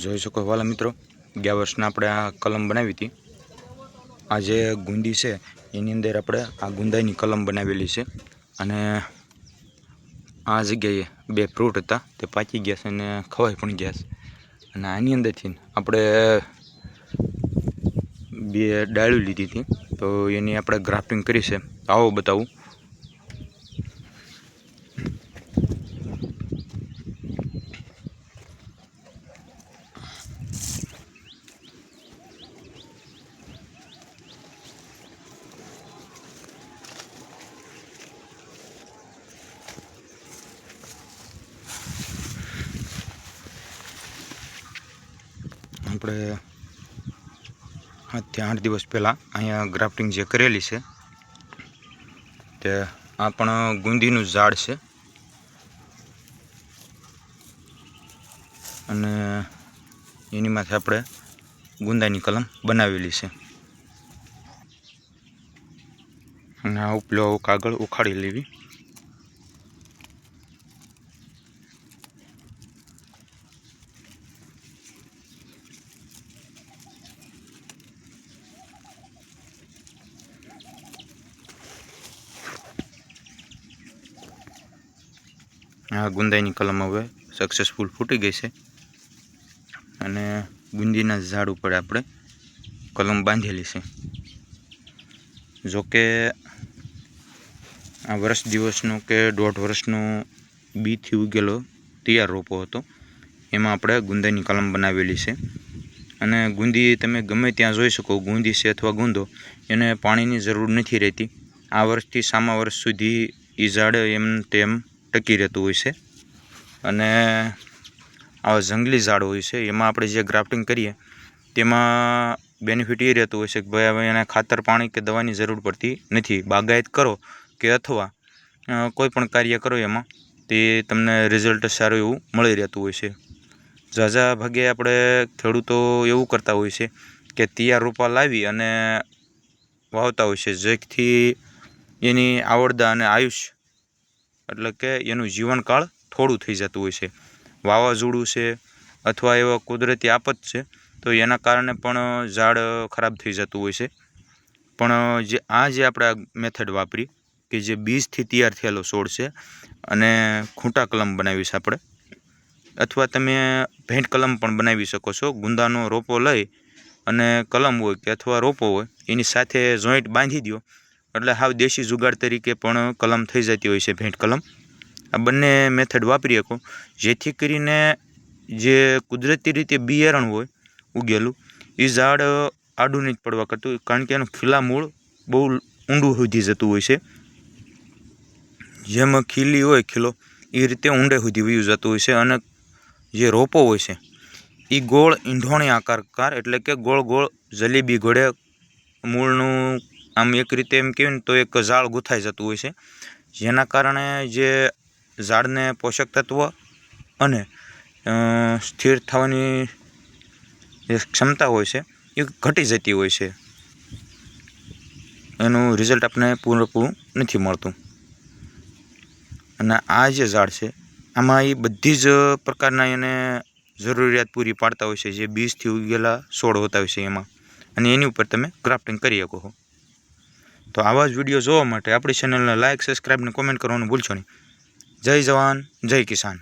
જોઈ શકો વાલા મિત્રો, ગયા વર્ષના આપણે આ કલમ બનાવી હતી। આ જે ગુંદી છે એની અંદર આપણે આ ગુંદાઈની કલમ બનાવેલી છે અને આ જગ્યાએ બે ફ્રૂટ હતા તે પાકી ગયા છે અને ખવાઈ પણ ગયા છે। અને આની અંદરથી આપણે બે ડાળીઓ લીધી હતી, તો એની આપણે ગ્રાફ્ટિંગ કરી છે। આવો બતાવું। આપણે 7 થી 8 દિવસ પહેલાં અહીંયા ગ્રાફ્ટિંગ જે કરેલી છે તે આ પણ ગુંદીનું ઝાડ છે અને એની માથે આપણે ગુંદાની કલમ બનાવેલી છે। અને આ ઉપલો કાગળ ઉખાડી લેવી। આ ગુંદાઈની કલમ હવે સક્સેસફુલ ફૂટી ગઈ છે અને ગુંદીના ઝાડ ઉપર આપણે કલમ બાંધેલી છે। જોકે આ વર્ષ દિવસનો કે 1.5 વર્ષનો બીથી ઉગેલો તૈયાર રોપો હતો, એમાં આપણે ગુંદાઈની કલમ બનાવેલી છે। અને ગુંદી તમે ગમે ત્યાં જોઈ શકો, ગુંદી છે અથવા ગુંદો, એને પાણીની જરૂર નથી રહેતી। આ વર્ષથી સામા વર્ષ સુધી એ ઝાડ એમ તેમ ટકી રહેતું હોય છે। અને આવા જંગલી ઝાડ હોય છે એમાં આપણે જે ગ્રાફ્ટિંગ કરીએ તેમાં બેનિફિટ એ રહેતું હોય છે કે ભાઈ હવે એને ખાતર પાણી કે દવાની જરૂર પડતી નથી। બાગાયત કરો કે અથવા કોઈ પણ કાર્ય કરો એમાં તે તમને રિઝલ્ટ સારું એવું મળી રહેતું હોય છે। ઝાઝા ભાગે આપણે ખેડૂતો એવું કરતા હોય છે કે તૈયાર રોપા લાવી અને વાવતા હોય છે, જેથી એની આવડતા અને આયુષ્ય એટલે કે એનું જીવનકાળ થોડું થઈ જતું હોય છે। વાવાઝોડું છે અથવા એવા કુદરતી આફત છે તો એના કારણે પણ ઝાડ ખરાબ થઈ જતું હોય છે। પણ જે આપણે આ મેથડ વાપરી કે જે બીજથી તૈયાર થયેલો છોડ છે અને ખૂંટા કલમ બનાવી છે આપણે, અથવા તમે ભેંટ કલમ પણ બનાવી શકો છો। ગુંદાનો રોપો લઈ અને કલમ હોય કે અથવા રોપો હોય એની સાથે જોઈન્ટ બાંધી દો એટલે હાવ દેશી જુગાડ તરીકે પણ કલમ થઈ જતી હોય છે ભેંટ કલમ। આ બંને મેથડ વાપરી શકો, જેથી કરીને જે કુદરતી રીતે બિયારણ હોય ઉગેલું એ ઝાડ આડું નહીં પડવા કરતું, કારણ કે એનું ખીલા મૂળ બહુ ઊંડું સુધી જતું હોય છે। જેમ ખીલી હોય ખીલો એ રીતે ઊંડે સુધી વયું જતું હોય છે। અને જે રોપો હોય છે એ ગોળ ઈંઢોણી આકાર એટલે કે ગોળ ગોળ જલેબી ઘોડે મૂળનું આમ એક રીતે એમ કહેવાય ને તો એક ઝાડ ગૂંથાઈ જતું હોય છે, જેના કારણે જે ઝાડને પોષક તત્વ અને સ્થિર થવાની જે ક્ષમતા હોય છે એ ઘટી જતી હોય છે, એનું રિઝલ્ટ આપણને પૂરેપૂરું નથી મળતું। અને આ જે ઝાડ છે આમાં એ બધી જ પ્રકારના એને જરૂરિયાત પૂરી પાડતા હોય છે જે બીજથી ઉગેલા છોડ હોતા હોય છે એમાં, અને એની ઉપર તમે ગ્રાફ્ટિંગ કરી શકો છો। તો આવા જ વિડીયો જોવા માટે આપણી ચેનલને લાઇક, સબસ્ક્રાઈબ અને કોમેન્ટ કરવાનું ભૂલશો નહીં। જય જવાન, જય કિસાન।